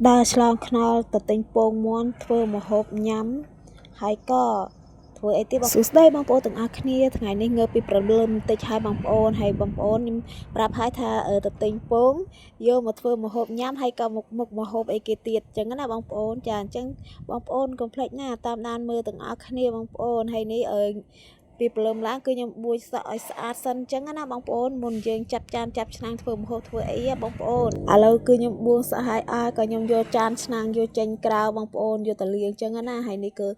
ដើរឆ្លងថ្នល់ទៅទិញពងមាន់ធ្វើម្ហូបញ៉ាំហើយក៏ធ្វើអីទៀតបងសួស្តីបងប្អូនទាំងអស់គ្នាថ្ងៃនេះងើបពីព្រលឹមបន្តិចហើយបងប្អូនខ្ញុំប្រាប់ហើយថាទៅទិញពងយកមកធ្វើម្ហូបញ៉ាំហើយក៏មុខម្ហូបអីគេទៀតអញ្ចឹងណាបងប្អូនចាអញ្ចឹងបងប្អូនកុំភ្លេចណាតាមដានមើលទាំងអស់គ្នាបងប្អូនហើយនេះពីព្រលឹមឡើងគឺខ្ញុំបួចសក់ឲ្យស្អាតសិនអញ្ចឹងណាបងប្អូនមុនយើងចាប់ចានចាប់ឆ្នាំងធ្វើម្ហូបធ្វើអីបងប្អូនឥឡូវគឺខ្ញុំបួងសក់ឲ្យក៏ខ្ញុំយកចានឆ្នាំងយកចេញក្រៅបងប្អូនយកទៅលាងអញ្ចឹងណាហើយនេះគឺ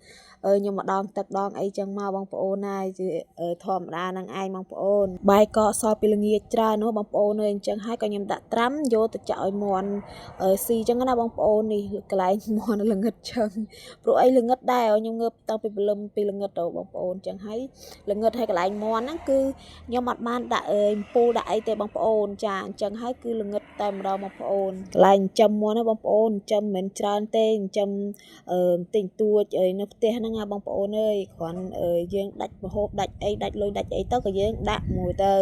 ខ្ញុំមកដងទឹកដងអីចឹងមកបងប្អូនណាជាធម្មតានឹងឯងបងប្អូនបាយកកសល់ពីល្ងាចច្រើននោះបងប្អូនអើយអញ្ចឹងហើយក៏ខ្ញុំដាក់ត្រាំយកទៅចាក់ឲ្យមាន់ស៊ីអញ្ចឹងណាបងប្អូននេះកន្លែងមាន់ល្ងឹតចឹងព្រោះអីល្ងឹតដែរខ្ញុំងើបតាំងពីព្រលឹមពីល្ងឹតទៅបងប្អូនអញ្ចឹងហើយល្ងឹតហើយកន្លែងមាន់ហ្នឹងគឺខ្ញុំអត់បានដាក់អំពូលដាក់អីទេបងប្អូនចាអញ្ចឹងហើយគឺល្ងឹតតែម្ដងបងប្អូនកន្លែងចិញ្ចឹមមាន់ណាបងប្អូនចិញ្ចឹមមិនច្រើនទេចិញ្ចឹមទិញទួចនៅផ្ទះហ្នឹងណាបងប្អូនអើយគ្រាន់យើងដាច់ម្ហូបដាច់អីដាច់លុយដាច់អីទៅក៏យើងដាក់មួយទៅ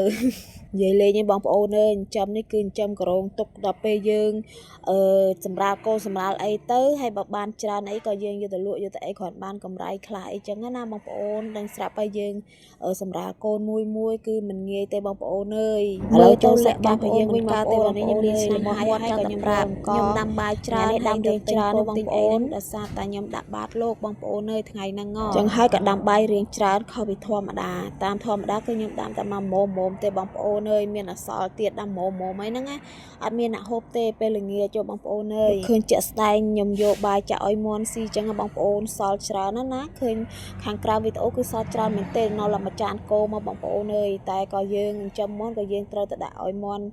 និយាយលេងឯងបងប្អូនអើយចិញ្ចឹមនេះគឺចិញ្ចឹមក្រងទុកដល់ពេលយើងសម្រាប់កូនសម្រាប់អីទៅហើយបើបានច្រើនអីក៏យើងយកទៅលក់យកទៅអីគ្រាន់បានកម្រៃខ្លះអីចឹងណាបងប្អូនដឹងស្រាប់ហើយយើងសម្រាប់កូនមួយគឺមិនងាយទេបងប្អូនអើយឥឡូវចូលសាច់បងប្អូនវិញកើតទេបងនេះខ្ញុំលាងឆ្នាំងហើយក៏ខ្ញុំប្រាប់ខ្ញុំដាំបាយច្រើននេះដាំរៀងច្រើនបងប្អូនដោយសារតែខ្ញុំដាក់បាតលោកបងប្អូនអើយថ្ងៃហ្នឹងចឹងហើយក៏ដាំបាយរៀងច្រើនខុសពីធម្មតាតាមធម្មតាគឺខ្ញុំដាំតែមកមុំទេបងប្អូនអើយមានអសល់ទៀតដាំមុំអីហ្នឹងណាអត់មានអ្នកហូបទេពេលល្ងាចចូលបងប្អូនអើយឃើញជាក់ស្ដែងខ្ញុំយកបាយចាក់ឲ្យមាន់ស៊ីចឹងបងប្អូនសល់ច្រើនណាឃើញខាងក្រៅវីដេអូគឺសល់ច្រើនមែនទេនៅឡើយមួយចានគោមកបងប្អូនអើយតែក៏យើងចិញ្ចឹមមាន់ក៏យើងត្រូវទៅដាក់ឲ្យមាន់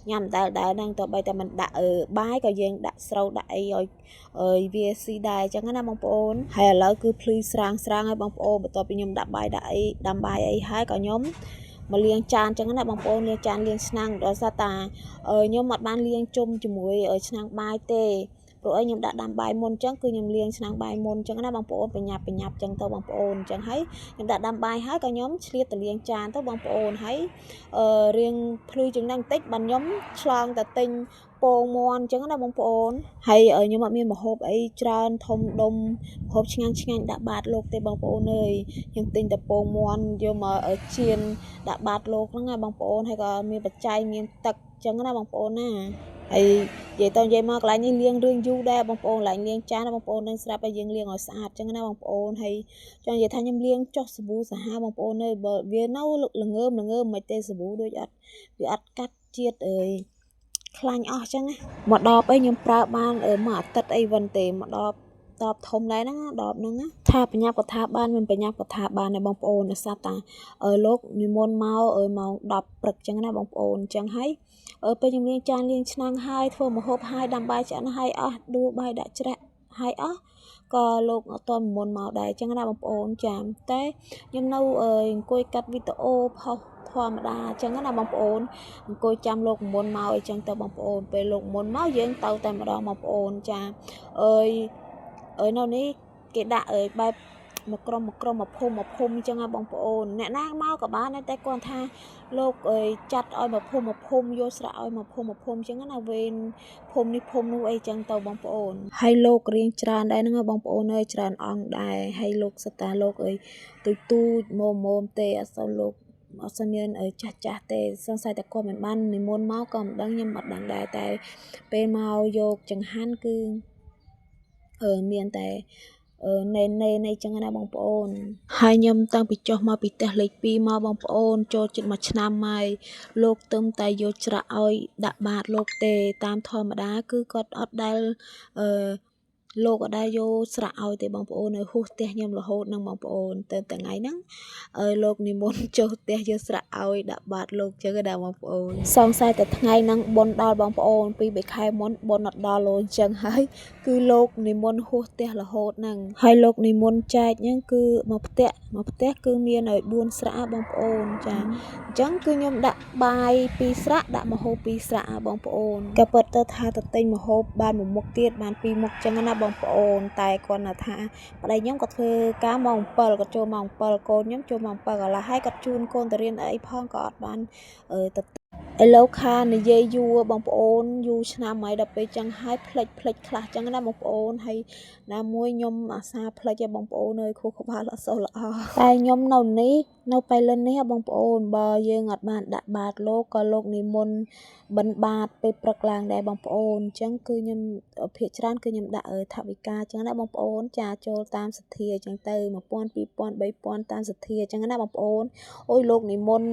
ញ៉ាំដែលហ្នឹងទៅបីតែមិនដាក់បាយក៏យើងដាក់ស្រូវដាក់អីឲ្យវាស៊ីដែរចឹងណាបងប្អូនហើយឥឡូវគឺភ្លឺស្រាងហើយបងប្អូនបន្ទាប់ពីខ្ញុំដាក់បាយដាក់អីដាំបាយអីហើយក៏ខ្ញុំមកលាងចានចឹងណាបងប្អូនលាងចានលាងឆ្នាំងដោយសារតាខ្ញុំអត់បានលាងជុំជាមួយឆ្នាំងបាយទេព្រោះខ្ញុំដាក់ដាំបាយមុនចឹងគឺខ្ញុំលាងឆ្នាំងបាយមុនចឹងណាបងប្អូនប្រញាប់ចឹងទៅបងប្អូនចឹងហើយខ្ញុំដាក់ដាំបាយហើយក៏ខ្ញុំឆ្លៀតទៅលាងចានទៅបងប្អូនហើយរៀងភ្លឺចឹងហ្នឹងបន្តិចបានខ្ញុំឆ្លងទៅទិញពងមាន់ចឹងណាបងប្អូនហើយខ្ញុំអត់មានម្ហូបអីច្រើនធំដុំម្ហូបឆ្ងាញ់ដាក់បាតលោកទេបងប្អូនអើយខ្ញុំទិញតែពងមាន់យកមកចៀនដាក់បាតលោកហ្នឹងណាបងប្អូនហើយក៏មានបច្ច័យមានទឹកចឹងណាបងប្អូនណាហើយនិយាយទៅនិយាយមកកន្លែងនេះលាងរឿងយូរដែរបងប្អូនកន្លែងលាងចានណាបងប្អូននឹងស្រាប់តែយើងលាងឲ្យស្អាតចឹងណាបងប្អូនហើយចង់និយាយថាខ្ញុំលាងចុះសាប៊ូសាហាវបងប្អូនអើយបើវានៅល្ងើមមិនទេសាប៊ូដូចអត់វាអត់កាត់ជាតិខ្លាញ់អស់ចឹងណាមកដបអីខ្ញុំប្រើបានមួយអាទិត្យអីវិញទេមកដបធំដែរហ្នឹងដបហ្នឹងថាបញ្ញាប់ក៏ថាបានមិនបញ្ញាប់ក៏ថាបានដែរបងប្អូនដោយសារតាលោកនិមន្តមកម៉ោង10ព្រឹកចឹងណាបងប្អូនចឹងហើយពេលខ្ញុំលាងចានលាងឆ្នាំងហើយធ្វើម្ហូបហើយដាំបាយឆ្អិនហើយអស់ដួសបាយដាក់ច្រាក់ហើយអស់ក៏លោកអត់តមុនមកដែរចឹងណាបងប្អូនចាតែខ្ញុំនៅអង្គុយកាត់វីដេអូផុសធម្មតាអញ្ចឹងណាបងប្អូនអង្គុយចាំលោកមុនមកអីចឹងទៅបងប្អូនពេលលោកមុនមកយើងទៅតែម្ដងបងប្អូនចានៅនេះគេដាក់បែបមកក្រុមមកភូមិអញ្ចឹងណាបងប្អូនអ្នកណាមកក៏បានតែគាត់ថាលោកចាត់ឲ្យមកភូមិយកស្រាក់ឲ្យមកភូមិអញ្ចឹងណាវេនភូមិនេះភូមិនោះអីចឹងទៅបងប្អូនហើយលោករៀងច្រើនដែរហ្នឹងបងប្អូនអើយច្រើនអង្គដែរហើយលោកសតាលោកទូចមុំទេអត់សូវលោកអត់សូវមានចាស់ទេសង្ស័យតែគាត់មិនបាននិមន្តមកក៏មិនដឹងខ្ញុំអត់ដឹងដែរតែពេលមកយកចង្ហាន់គឺមានតែណេចឹងណាបងប្អូនហើយខ្ញុំតាំងពីចុះមកពីផ្ទះលេខ2មកបងប្អូនចូលជិត1ឆ្នាំហើយលោកទឹមតែយកច្រាក់ឲ្យដាក់បាតលោកទេតាមធម្មតាគឺគាត់អត់ដែលលោកអត់ដែលយកស្រាក់ឲ្យទេបងប្អូនហួសផ្ទះខ្ញុំរហូតនឹងបងប្អូនទៅថ្ងៃហ្នឹងលោកនិមន្តចូលផ្ទះយកស្រាក់ឲ្យដាក់បាតលោកចឹងដែរបងប្អូនសង្ស័យតែថ្ងៃហ្នឹងបុណ្យដល់បងប្អូន2-3ខែមុនបុណ្យអត់ដល់លោកចឹងហើយគឺលោកនិមន្តហួសផ្ទះរហូតហ្នឹងហើយលោកនិមន្តចែកហ្នឹងគឺមកផ្ទះគឺមានឲ្យ4ស្រាក់បងប្អូនចាអញ្ចឹងគឺខ្ញុំដាក់បាយ2ស្រាក់ដាក់ម្ហូប2ស្រាក់បងប្អូនក៏ពិតទៅថាទៅទិញម្ហូបបានមួយមុខទៀតបាន2មុខចឹងណាបងប្អូនតែគាត់ថាប្តីខ្ញុំក៏ធ្វើការម៉ោង7ក៏ចូលម៉ោង7កូនខ្ញុំចូលម៉ោង7កន្លះហើយគាត់ជូនកូនទៅរៀនអីផងក៏អត់បានទៅ ឥឡូវខានិយាយយូរបងប្អូនយូរឆ្នាំហើយដល់ពេលចឹងហើយផ្លេចខ្លះចឹងណាបងប្អូនហើយណាមួយខ្ញុំអាសាផ្លេចឲ្យបងប្អូនអើយខួរក្បាលអត់សូវល្អតែខ្ញុំនៅនេះនៅប៉ៃលិននេះបងប្អូនបើយើងអត់បានដាក់បាតលោកក៏លោកនិមន្តបិណ្ឌបាតពេលព្រឹកឡើងដែរបងប្អូនអញ្ចឹងគឺខ្ញុំភាគច្រើនគឺខ្ញុំដាក់ថវិកាអញ្ចឹងណាបងប្អូនចាចូលតាមសទ្ធាអញ្ចឹងទៅ1000 2000 3000តាមសទ្ធាអញ្ចឹងណាបងប្អូនអូយលោកនិមន្ត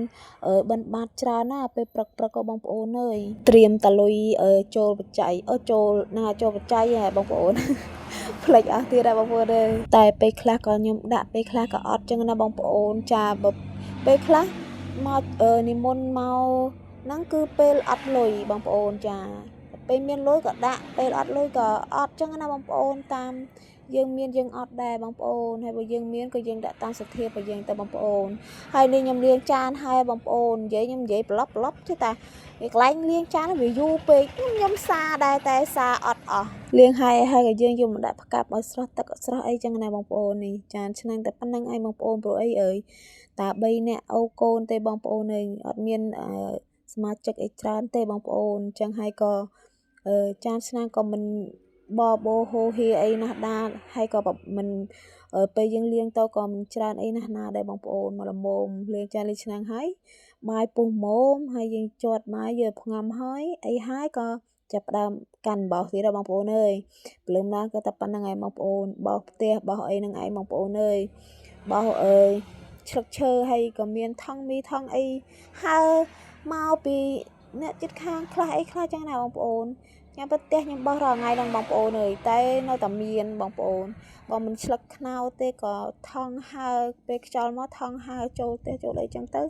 បិណ្ឌបាតច្រើនណាពេលព្រឹកក៏បងប្អូនអើយត្រៀមតលុយចូលបច្ច័យចូលណាចូលបច្ច័យហ៎បងប្អូនផ្លេចអស់ទៀតហើយបងប្អូនអើយតែពេលខ្លះក៏ខ្ញុំដាក់ពេលខ្លះក៏អត់ចឹងណាបងប្អូនចាពេលខ្លះមកនិមន្តមកហ្នឹងគឺពេលអត់លុយបងប្អូនចាពេលមានលុយក៏ដាក់ពេលអត់លុយក៏អត់ចឹងណាបងប្អូនតាមយើងមានយើងអត់ដែរបងប្អូនហើយបើយើងមានក៏យើងដាក់តាមសទ្ធារបស់យើងទៅបងប្អូនហើយនេះខ្ញុំលាងចានហើយបងប្អូននិយាយខ្ញុំនិយាយប្រឡប់chứតាកន្លែងលាងចានវាយូរពេកខ្ញុំសាដែរតែសាអត់អស់លាងហើយក៏យើងយកមកដាក់ផ្កាប់ឲ្យស្រស់ទឹកស្រស់អីចឹងណាបងប្អូននេះចានឆ្នាំងតែប៉ុណ្្នឹងឯងបងប្អូនព្រោះអីអើយតា3នាក់អូកូនទេបងប្អូនអើយអត់មានសមាជិកអីច្រើនទេបងប្អូនអញ្ចឹងហើយក៏ចានឆ្នាំងក៏មិនបបោហូហៀអីណាស់ដែរហើយក៏មិនពេលយើងលាងទៅក៏មិនច្រើនអីណាស់ណាដែរបងប្អូនមកល្មមលាងចានលាងឆ្នាំងហើយបាយពុះម៉ោមហើយយើងជាត់បាយយកផ្ងំហើយអីហើយក៏ចាប់ផ្ដើមកាន់បោសទៀតបងប្អូនអើយព្រលឹមឡើងក៏តែប៉ុណ្្នឹងឯងបងប្អូនបោសផ្ទះបោសអីហ្នឹងឯងបងប្អូនអើយបោសឆ្លឹកឈើហើយក៏មានថង់មីថង់អីហើមកពីអ្នកជិតខាងខ្លះអីខ្លះចឹងណាបងប្អូនខ្ញុំទៅផ្ទះខ្ញុំបោសរាល់ថ្ងៃហ្នឹងបងប្អូនអើយតែនៅតែមានបងប្អូនបើមិនឆ្លឹកខ្នោទេក៏ថង់ហើពេលខ្យល់មកថង់ហើចូលផ្ទះចូលអីចឹងទៅ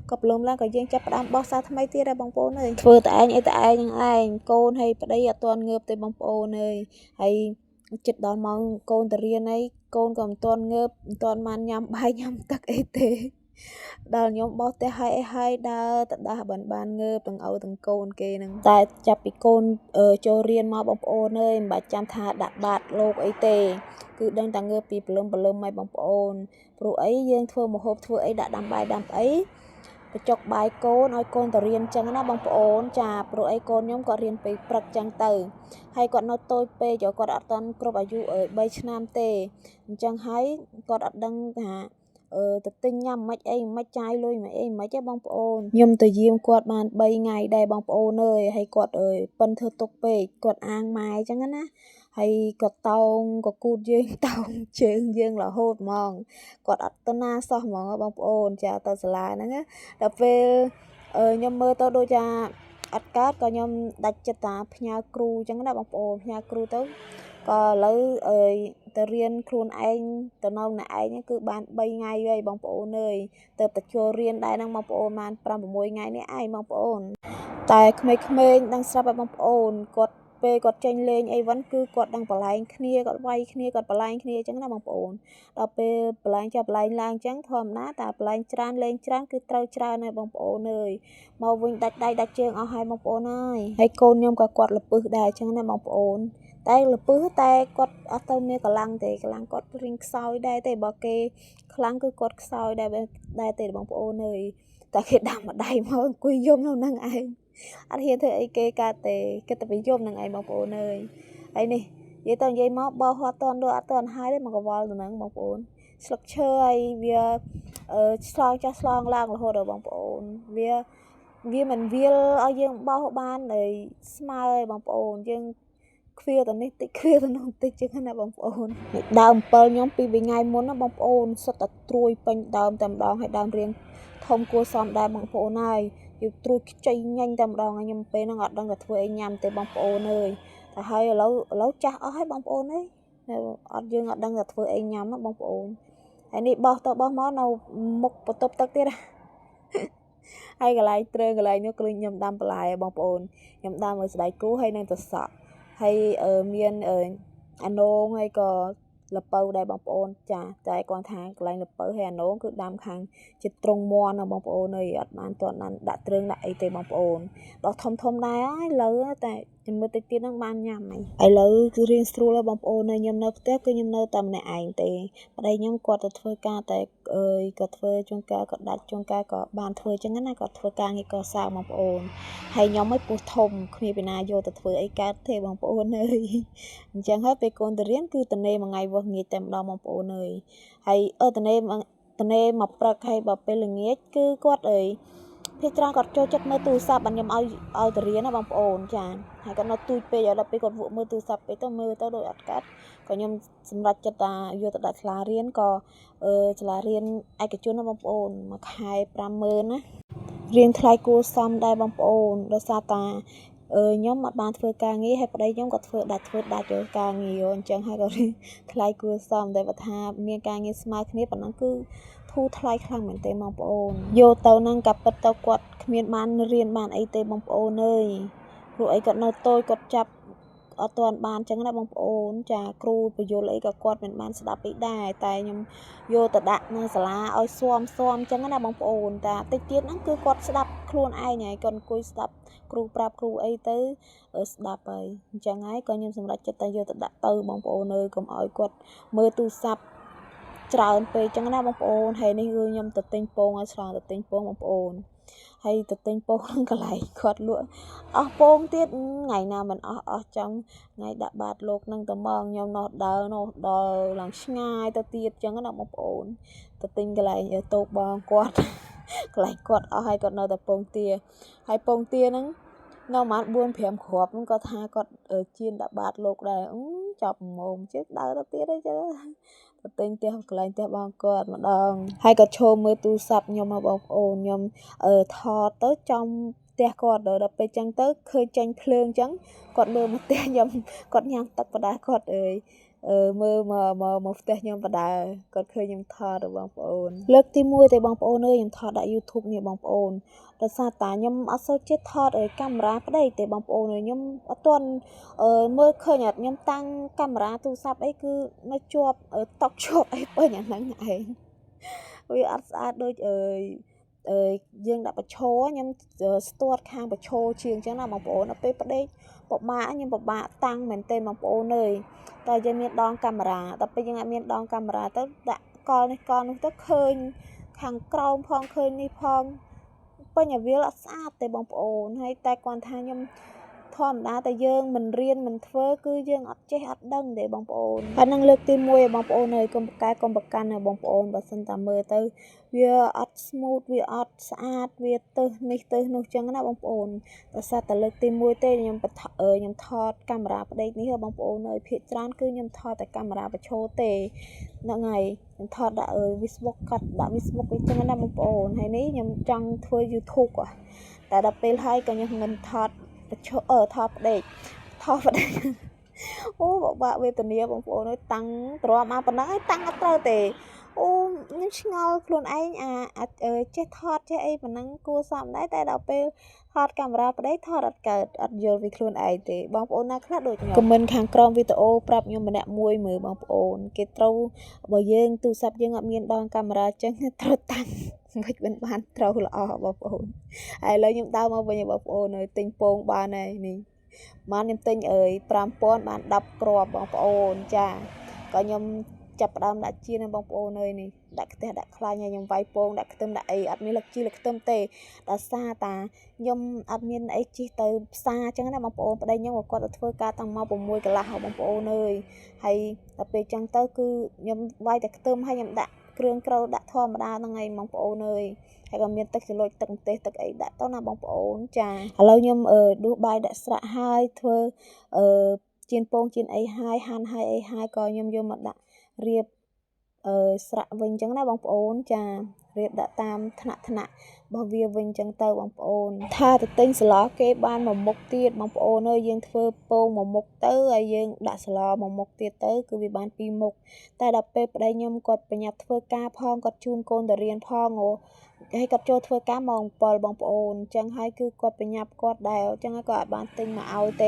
ក៏ព្រលឹមឡើងក៏យើងចាប់ផ្ដើមបោសសាថ្មីទៀតដែរបងប្អូនអើយធ្វើតែឯងអីតែឯងហ្នឹងឯងកូនហើយប្តីអត់ទាន់ងើបទេបងប្អូនអើយហើយចិត្តដល់ម៉ោងកូនទៅរៀនហើយកូនក៏មិនទាន់ងើបមិនទាន់បានញ៉ាំបាយញ៉ាំទឹកអីទេដល់ខ្ញុំបោសផ្ទះហើយអីហើយដើរទៅដាស់បានងើបទាំងឪទាំងកូនគេហ្នឹងតែចាប់ពីកូនចូលរៀនមកបងប្អូនអើយមិនបាច់ចាំថាដាក់បាតលោកអីទេគឺដឹងតែងើបពីព្រលឹមហើយបងប្អូនព្រោះអីយើងធ្វើម្ហូបធ្វើអីដាក់ដាំបាយដាំអីបញ្ចុកបាយកូនឲ្យកូនទៅរៀនចឹងណាបងប្អូនចាព្រោះអីកូនខ្ញុំក៏រៀនពេលព្រឹកចឹងទៅហើយគាត់នៅតូចពេកគាត់អត់ទាន់គ្រប់អាយុ3ឆ្នាំទេអញ្ចឹងហើយគាត់អត់ដឹងថាទៅទិញញ៉ាំមិនអីមិនចាយលុយមិនអីមិនទេបងប្អូនខ្ញុំទៅយាមគាត់បាន3ថ្ងៃដែរបងប្អូនអើយហើយគាត់ប៉ិនធ្វើទុកពេកគាត់អាងម៉ែចឹងណាហើយគាត់តោងក៏គូតយើងតោងជើងយើងរហូតហ្មងគាត់អត់ទៅណាសោះហ្មងបងប្អូនចាទៅសាលាហ្នឹងណាដល់ពេលខ្ញុំមើលទៅដូចថាអត់កើតក៏ខ្ញុំដាច់ចិត្តថាផ្ញើគ្រូចឹងណាបងប្អូនផ្ញើគ្រូទៅក៏ឥឡូវទៅរៀនខ្លួនឯងទៅនៅម្នាក់ឯងគឺបាន3ថ្ងៃហើយបងប្អូនអើយទៅចូលរៀនដែរហ្នឹងបងប្អូនបាន5 6ថ្ងៃនេះឯងបងប្អូនតែក្មេងៗដឹងស្រាប់ហើយបងប្អូនគាត់ពេលគាត់ចេញលេងអីវិញគឺគាត់ដឹងបលែងគ្នាគាត់វាយគ្នាគាត់បលែងគ្នាអញ្ចឹងណាបងប្អូនដល់ពេលបលែងចាប់បលែងឡើងអញ្ចឹងធម្មតាតែបលែងច្រើនលេងច្រើនគឺត្រូវច្រើនហើយបងប្អូនអើយមកវិញដាច់ដៃដាច់ជើងអស់ហើយបងប្អូនអើយហើយកូនខ្ញុំក៏គាត់លពឹសដែរអញ្ចឹងណាបងប្អូនតែលពឹសតែគាត់អត់ទៅមានកម្លាំងទេកម្លាំងគាត់រៀងខ្សោយដែរទេបើគេខ្លាំងគឺគាត់ខ្សោយដែរទេបងប្អូនអើយតែគេដាក់ម្ដាយមកអង្គុយយំនៅនឹងឯងអត់ហ៊ានធ្វើអីគេកើតទេគេតែយំនឹងឯងបងប្អូនអើយហើយនេះនិយាយទៅនិយាយមកបោះអត់តន់ហើយទេមកកវល់ទៅនឹងបងប្អូនស្លឹកឈើហើយវាឆ្លងចាស់ឆ្លងឡើងរហូតដល់បងប្អូនវាមិនវាលឲ្យយើងបោះបានហើយស្មើហើយបងប្អូនយើងខ្វៀទៅនេះតិចខ្វៀទៅនោះតិចចឹងណាបងប្អូនដើម7ខ្ញុំពីថ្ងៃមុនណាបងប្អូនសុទ្ធតែត្រួយពេញដើមតែម្ដងហើយដើមរៀងធំគួរសមដែរបងប្អូនហើយយកត្រួយខ្ចីញ៉ាញ់តែម្ដងខ្ញុំពេលហ្នឹងអត់ដឹងថាធ្វើអីញ៉ាំទេបងប្អូនអើយតែហើយឥឡូវចាស់អស់ហើយបងប្អូនអើយយើងអត់ដឹងថាធ្វើអីញ៉ាំណាបងប្អូនហើយនេះបោះទៅបោះមកនៅមុខបន្ទប់ទឹកទៀតហើយកន្លែងត្រើងកន្លែងនោះគឺខ្ញុំដាំបន្លែបងប្អូនខ្ញុំដាំឲ្យស្ដេចគូហើយនឹងត្រសក់ហើយមានអានងហើយក៏លពៅដែរបងប្អូនចាតែគាត់ថាកន្លែងលពៅហើយអានងគឺដាំខាងចិត្តត្រង់មាន់ណាបងប្អូនអើយអត់បានទាន់ដាក់គ្រឿងដាក់អីទេបងប្អូនដល់ធំដែរហើយលើតែ មើលតិចទៀតហ្នឹងបានញ៉ាំហើយឥឡូវគឺរៀងស្រួលហើយបងប្អូនហើយខ្ញុំនៅផ្ទះគឺខ្ញុំនៅតែម្នាក់ឯងទេប្តីខ្ញុំគាត់ទៅធ្វើការតែគាត់ធ្វើជួនកាលគាត់ដាច់ជួនកាលក៏បានធ្វើអញ្ចឹងណាគាត់ធ្វើការងារកសាងបងប្អូនហើយខ្ញុំឯងពោះធំគ្មានពីណាយកទៅធ្វើអីកើតទេបងប្អូនអើយអញ្ចឹងហើយពេលកូនទៅរៀនគឺតនេមួយថ្ងៃវោះងាយតែម្ដងបងប្អូនអើយហើយតនេមកព្រឹកហើយបើពេលល្ងាចគឺគាត់អើយភាគច្រើនគាត់ចូលចិត្តមើលទូរស័ព្ទបានខ្ញុំឲ្យទៅរៀនណាបងប្អូនចាហើយគាត់នៅទូចពេកដល់ពេលគាត់វក់មើលទូរស័ព្ទពេកទៅមើលទៅដូចអត់កាត់ក៏ខ្ញុំសម្រេចចិត្តថាយកទៅដាក់សាលារៀនក៏សាលារៀនឯកជនណាបងប្អូនមួយខែ50000ណារៀងថ្លៃគួរសមដែរបងប្អូនដោយសារតាខ្ញុំអត់បានធ្វើការងារហើយប្តីខ្ញុំក៏ធ្វើដាច់ការងារអញ្ចឹងហើយក៏ថ្លៃគួរសមតែបើថាមានការងារស្មើគ្នាប៉ុណ្ណឹងគឺធូរថ្លៃខ្លាំងមែនទេបងប្អូនយកទៅហ្នឹងក៏ពិតទៅគាត់គ្មានបានរៀនបានអីទេបងប្អូនអើយព្រោះអីគាត់នៅតូចគាត់ចាប់អត់ទាន់បានអញ្ចឹងណាបងប្អូនចាគ្រូបញ្យលអីក៏គាត់មិនបានស្ដាប់អីដែរតែខ្ញុំយកទៅដាក់នៅសាលាឲ្យស៊ាំអញ្ចឹងណាបងប្អូនតាតិចទៀតហ្នឹងគឺគាត់ស្ដាប់ខ្លួនឯងហើយគាត់អង្គុយស្ដាប់គ្រូប្រាប់គ្រូអីទៅស្ដាប់ហើយអញ្ចឹងហើយក៏ខ្ញុំសម្រេចចិត្តតែយកទៅដាក់ទៅបងប្អូនអើយកុំឲ្យគាត់មើលទូរស័ព្ទច្រើនពេកអញ្ចឹងណាបងប្អូនហើយនេះគឺខ្ញុំទៅទិញពងឲ្យឆ្លងទៅទិញពងបងប្អូនហើយទៅទិញពងកន្លែងគាត់លក់អស់ពងទៀតថ្ងៃណាមិនអស់ចាំថ្ងៃដាក់បាតលោកនឹងតែមកខ្ញុំនោះដើរនោះដល់ឡើងឆ្ងាយទៅទៀតអញ្ចឹងណាបងប្អូនទៅទិញកន្លែងតូបបងគាត់កន្លែងគាត់អស់ហើយគាត់នៅតែពងទាហើយពងទាហ្នឹងនៅប្រហែល4-5គ្រាប់ហ្នឹងគាត់ថាគាត់ជៀនដាក់បាតលោកដែរចាប់មុំជិះដើរទៅទៀតអីចឹងទៅទិញផ្ទះកន្លែងផ្ទះបងគាត់ម្ដងហើយក៏ឈោមមើលទូរស័ព្ទខ្ញុំមកបងប្អូនខ្ញុំថតទៅចំផ្ទះគាត់ដល់ពេលចឹងទៅឃើញចេញភ្លើងចឹងគាត់មើលមកផ្ទះខ្ញុំគាត់ញ៉ាំទឹកបដាគាត់មើលមកផ្ទះខ្ញុំបដាគាត់ឃើញខ្ញុំថតបងប្អូនលើកទី1ទេបងប្អូនអើយខ្ញុំថតដាក់ YouTube នេះបងប្អូនដោយសារតាខ្ញុំអត់សូវចេះថតកាមេរ៉ាប្តីទេបងប្អូនខ្ញុំអត់ទាន់មើលឃើញអត់ខ្ញុំតាំងកាមេរ៉ាទូរស័ព្ទអីគឺនៅជាប់តុកជាប់អីពេញអាហ្នឹងឯងវាអត់ស្អាតដូចយើងដាក់បញ្ឈរខ្ញុំស្ទាត់ខាងបញ្ឈរជាងអញ្ចឹងណាបងប្អូនដល់ពេលប្តេកពិបាកខ្ញុំពិបាកតាំងមែនទេបងប្អូនអើយតែយើងមានដងកាមេរ៉ាដល់ពេលយើងអត់មានដងកាមេរ៉ាទៅដាក់កលនេះកលនោះទៅឃើញខាងក្រោមផងឃើញនេះផងពេញអាវាលអត់ស្អាតទេបងប្អូនហើយតែគាត់ថាខ្ញុំធម្មតាតែយើងមិនរៀនមិនធ្វើគឺយើងអត់ចេះអត់ដឹងទេបងប្អូនហើយនឹងលើកទី1បងប្អូនអើយកុំប្រកែកុំប្រកាន់ណាបងប្អូនបើសិនតែមើលទៅវាអត់ smooth វាអត់ស្អាតវាទៅនេះទៅនោះចឹងណាបងប្អូនតែសាតែលើកទី1ទេខ្ញុំថតកាមេរ៉ាផ្ដេកនេះបងប្អូនអើយភាគច្រើនគឺខ្ញុំថតតែកាមេរ៉ាបញ្ឈរទេហ្នឹងហើយខ្ញុំថតដាក់Facebook កាត់ដាក់ Facebook អីចឹងណាបងប្អូនហើយនេះខ្ញុំចង់ធ្វើ YouTube តែដល់ពេលហើយក៏ខ្ញុំមិនថតថតផ្ដេកអូបបាក់វេទនាបងប្អូនអើយតាំងទ្រាំមកប៉ុណ្ណឹងហើយតាំងអត់ត្រូវទេអូខ្ញុំឆ្ងល់ខ្លួនឯងចេះថតចេះអីប៉ុណ្ណឹងគួរសមដែរតែដល់ពេលថតកាមេរ៉ាប្តីថតអត់កើតអត់យល់ពីខ្លួនឯងទេបងប្អូនណាខ្លះដូចខ្ញុំខមមិនខាងក្រោមវីដេអូប្រាប់ខ្ញុំម្នាក់មួយមើលបងប្អូនគេត្រូវបើយើងទូរស័ព្ទយើងអត់មានដងកាមេរ៉ាចឹងត្រូវតាំងមិនបានត្រូវល្អបងប្អូនហើយឥឡូវខ្ញុំដើរមកវិញបងប្អូនអើយទិញពងបានហើយនេះបានខ្ញុំទិញ5000បាន10គ្រាប់បងប្អូនចាក៏ខ្ញុំចាប់ផ្ដើមដាក់ជៀនបងប្អូនអើយនេះដាក់ខ្ទះដាក់ខ្លាញ់ហើយខ្ញុំវាយពងដាក់ខ្ទឹមដាក់អីអត់មានលឹកជីលឹកខ្ទឹមទេដោយសារតាខ្ញុំអត់មានអីជិះទៅផ្សារអញ្ចឹងណាបងប្អូនប្តីខ្ញុំគាត់ទៅធ្វើការតាំងមក6កន្លះហើយបងប្អូនអើយហើយដល់ពេលអញ្ចឹងទៅគឺខ្ញុំវាយតែខ្ទឹមហើយខ្ញុំដាក់គ្រឿងក្រូដាក់ធម្មតាហ្នឹងឯងបងប្អូនអើយហើយក៏មានទឹកជ្រលក់ទឹកម្ទេសទឹកអីដាក់ទៅណាបងប្អូនចាឥឡូវខ្ញុំដួសបាយដាក់ស្រាក់ហើយធ្វើជៀនពងជៀនអីហើយហាន់ហើយអីហើយក៏ខ្ញុំយកមកដាក់រៀបស្រាក់វិញចឹងណាបងប្អូនចារៀបដាក់តាមថ្នាក់របស់វាវិញចឹងទៅបងប្អូនថាទៅទិញស្លោគេបានមួយមុខទៀតបងប្អូនអើយយើងធ្វើពងមួយមុខទៅហើយយើងដាក់ស្លោមួយមុខទៀតទៅគឺវាបានពីរមុខតែដល់ពេលប្តីខ្ញុំគាត់ប្រញាប់ធ្វើការផងគាត់ជូនកូនទៅរៀនផងហើយគាត់ចូលធ្វើការម៉ោង7បងប្អូនអញ្ចឹងហើយគឺគាត់ប្រញាប់គាត់ដែរអញ្ចឹងហើយគាត់អត់បានទិញមកឲ្យទេ